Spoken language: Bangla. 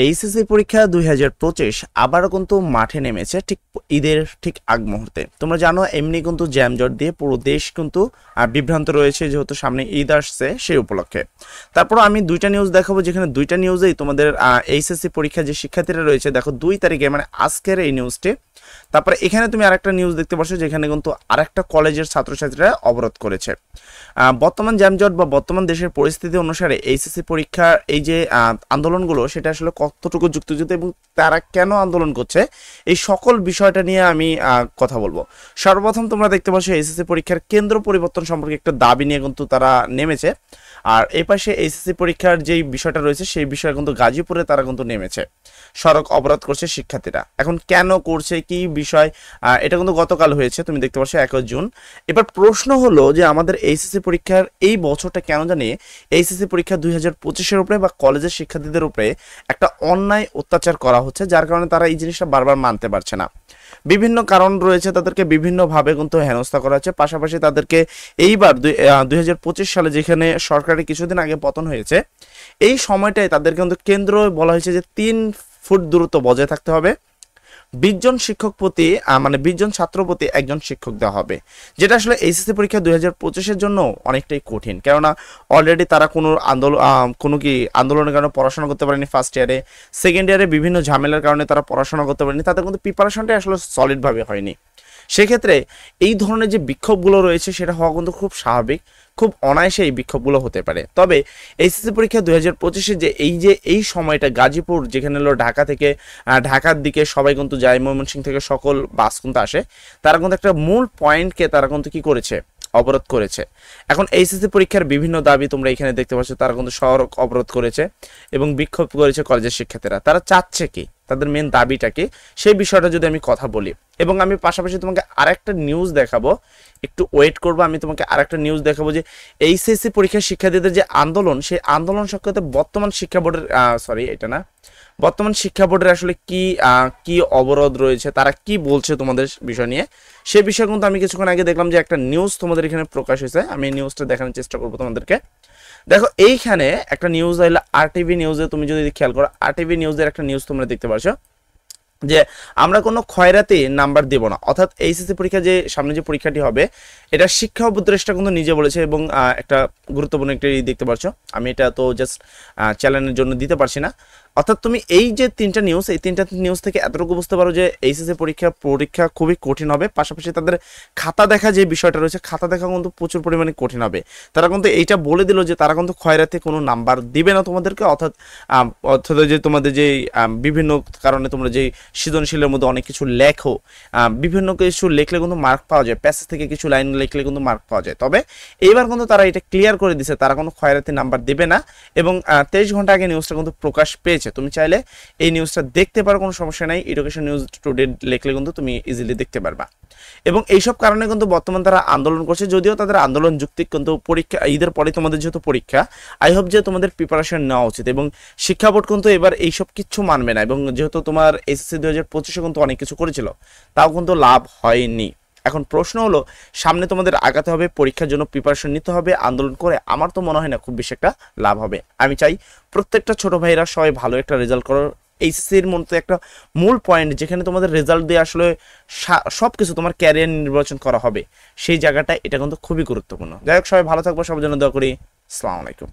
এইচএসসি পরীক্ষা 2025 আবারও কিন্তু মাঠে নেমেছে ঠিক ঈদের ঠিক আগ মুহূর্তে। তোমরা জানো এমনি কিন্তু জ্যামজট দিয়ে পুরো দেশ কিন্তু বিভ্রান্ত রয়েছে, যেহেতু সামনে ঈদ আসছে সেই উপলক্ষে। তারপর আমি দুইটা নিউজ দেখাবো, যেখানে দুইটা নিউজেই তোমাদের এইচএসসি পরীক্ষা যে শিক্ষার্থীরা রয়েছে, দেখো 2 তারিখে মানে আজকের এই নিউজটি। তারপরে এখানে তুমি আরেকটা নিউজ দেখতে পাচ্ছ, যেখানে কিন্তু আরেকটা কলেজের ছাত্রছাত্রীরা অবরোধ করেছে। বর্তমান জ্যামজট বা বর্তমান দেশের পরিস্থিতি অনুসারে এইচএসসি পরীক্ষার এই যে আন্দোলনগুলো, সেটা আসলে কতটুকু যুক্তিযুক্ত এবং তারা কেন আন্দোলন করছে, এই সকল বিষয়টা নিয়ে আমি কথা বলবো। সর্বপ্রথম তোমরা দেখতে পাচ্ছ এইচএসসি পরীক্ষার কেন্দ্র পরিবর্তন সম্পর্কে একটা দাবি নিয়ে কিন্তু তারা নেমেছে। আর এই পাশে এইচএসসি পরীক্ষার যেই বিষয়টা রয়েছে সেই বিষয়ে কিন্তু গাজীপুরে তারা কিন্তু নেমেছে, সড়ক অবরোধ করছে শিক্ষার্থীরা। এখন কেন করছে, কি বিষয়, এটা কিন্তু গতকাল হয়েছে, তুমি দেখতে পাচ্ছ 21 জুন। এবার প্রশ্ন হলো যে আমাদের এইচএসসি পরীক্ষার এই বছরটা কেন জানি এইচএসসি পরীক্ষা 2025-এর উপরে বা কলেজের শিক্ষার্থীদের উপরে একটা অন্যায় অত্যাচার করা হচ্ছে, যার কারণে তারা এই জিনিসটা বারবার মানতে পারছে না। বিভিন্ন কারণ রয়েছে, তাদেরকে বিভিন্নভাবে কিন্তু হেনস্থা করা হচ্ছে। পাশাপাশি তাদেরকে এইবার 2025 সালে যেখানে সরকারের কিছুদিন আগে পতন হয়েছে, এই সময়টায় তাদের কিন্তু কেন্দ্র বলা হয়েছে যে 3 ফুট দূরত্ব বজায় থাকতে হবে, 20 জন শিক্ষক প্রতি মানে 20 জন ছাত্র প্রতি একজন শিক্ষক দেওয়া হবে, যেটা আসলে এইচএসসি পরীক্ষা 2025-এর জন্য অনেকটাই কঠিন। কেননা অলরেডি তারা কোনো আন্দোলনের কারণে পড়াশোনা করতে পারেনি ফার্স্ট ইয়ারে, সেকেন্ড ইয়ারে বিভিন্ন ঝামেলার কারণে তারা পড়াশোনা করতে পারেনি, তাদের কিন্তু প্রিপারেশনটাই আসলে সলিডভাবে হয়নি। সেক্ষেত্রে এই ধরনের যে বিক্ষোভগুলো রয়েছে সেটা হওয়া কিন্তু খুব স্বাভাবিক, খুব অনায়াসে এই বিক্ষোভগুলো হতে পারে। তবে এইচএসসি পরীক্ষা 2025-এ যে এই সময়টা গাজীপুর, যেখানে হলো ঢাকা থেকে ঢাকার দিকে সবাই কিন্তু যায়, ময়মনসিংহ থেকে সকল বাস কিন্তু আসে, তারা কিন্তু একটা মূল পয়েন্টকে তারা কিন্তু কি করেছে, অবরোধ করেছে। এখন এইচএসসি পরীক্ষার বিভিন্ন দাবি তোমরা এখানে দেখতে পাচ্ছ, তারা কিন্তু সড়ক অবরোধ করেছে এবং বিক্ষোভ করেছে কলেজের শিক্ষার্থীরা। তারা চাচ্ছে কি, তাদের মেন দাবিটা কি, সেই বিষয়টা যদি আমি কথা বলি। এবং আমি পাশাপাশি তোমাকে আরেকটা নিউজ দেখাবো, একটু ওয়েট করবো, আমি তোমাকে আরেকটা নিউজ দেখাবো যে এইচএসসি পরীক্ষার শিক্ষার্থীদের যে আন্দোলন, সেই আন্দোলন সংক্রান্ত বর্তমান শিক্ষা বোর্ডের বর্তমান শিক্ষা বোর্ডের আসলে কি অবরোধ রয়েছে, তারা কি বলছে তোমাদের বিষয় নিয়ে, সে বিষয়ে কিন্তু আমি কিছুক্ষণ আগে দেখলাম যে একটা নিউজ তোমাদের এখানে প্রকাশ হয়েছে। আমি এই নিউজটা দেখানোর চেষ্টা করবো তোমাদেরকে। দেখো এইখানে একটা নিউজ হইলো আরটিভি নিউজে, তুমি যদি খেয়াল করো আরটিভি নিউজের একটা নিউজ তোমরা দেখতে পাচ্ছ যে আমরা কোনো খয়রাতি নাম্বার দেব না। অর্থাৎ এইচএসসি পরীক্ষা যে সামনে যে পরীক্ষাটি হবে, এটা শিক্ষা উপদেষ্টা কিন্তু নিজে বলেছে এবং একটা গুরুত্বপূর্ণ একটা দেখতে পাচ্ছ। আমি এটা তো জাস্ট চ্যানেলের জন্য দিতে পারছি না। অর্থাৎ তুমি এই যে 3টা নিউজ, এই 3টা নিউজ থেকে এতটুকু বুঝতে পারো যে এইচএসসি পরীক্ষা খুবই কঠিন হবে। পাশাপাশি তাদের খাতা দেখা যে বিষয়টা রয়েছে, খাতা দেখা কিন্তু প্রচুর পরিমাণে কঠিন হবে। তারা কিন্তু এইটা বলে দিল যে তারা কিন্তু খয়রাতি কোনো নাম্বার দিবে না তোমাদেরকে। অর্থাৎ যে তোমাদের যে বিভিন্ন কারণে তোমরা যে সৃজনশীলের মধ্যে অনেক কিছু লেখো, বিভিন্ন কিছু লিখলে কিন্তু মার্ক পাওয়া যায়, প্যাসেজ থেকে কিছু লাইন লিখলে কিন্তু মার্ক পাওয়া যায়। তবে এইবার কিন্তু তারা এটা ক্লিয়ার করে দিছে, তারা কোনো খয়রাতি নাম্বার দেবে না। এবং 23 ঘন্টা আগে নিউজটা কিন্তু প্রকাশ পেয়েছে, তুমি চাইলে এই নিউজটা দেখতে পারো, কোনো সমস্যা নাই। এডুকেশন নিউজ টুডে লিখলে কিন্তু তুমি ইজিলি দেখতে পারবা। এবং এইসব কারণে কিন্তু বর্তমান তারা আন্দোলন করছে, যদিও তাদের আন্দোলন যুক্তি কিন্তু পরীক্ষা ঈদের পরে তোমাদের যেহেতু পরীক্ষা, আই হোপ যে তোমাদের প্রিপারেশন নেওয়া উচিত। এবং শিক্ষা বোর্ড কিন্তু এবার এইসব কিচ্ছু মানবে না। এবং যেহেতু তোমার এসএসসি 2025-এ কিন্তু অনেক কিছু করেছিল, তাও কিন্তু লাভ হয়নি। এখন প্রশ্ন হলো, সামনে তোমাদের আগাতে হবে, পরীক্ষার জন্য প্রিপারেশন নিতে হবে। আন্দোলন করে আমার তো মনে হয় না খুব বেশি একটা লাভ হবে। আমি চাই প্রত্যেকটা ছোট ভাইরা সবাই ভালো একটা রেজাল্ট করো। এইচএসসির মধ্যে একটা মূল পয়েন্ট, যেখানে তোমাদের রেজাল্ট দিয়ে আসলে সব কিছু তোমার ক্যারিয়ার নির্বাচন করা হবে, সেই জায়গাটা এটা কিন্তু খুবই গুরুত্বপূর্ণ। যাই হোক, সবাই ভালো থাকবো, সবার জন্য দোয়া করি। আসসালামু আলাইকুম।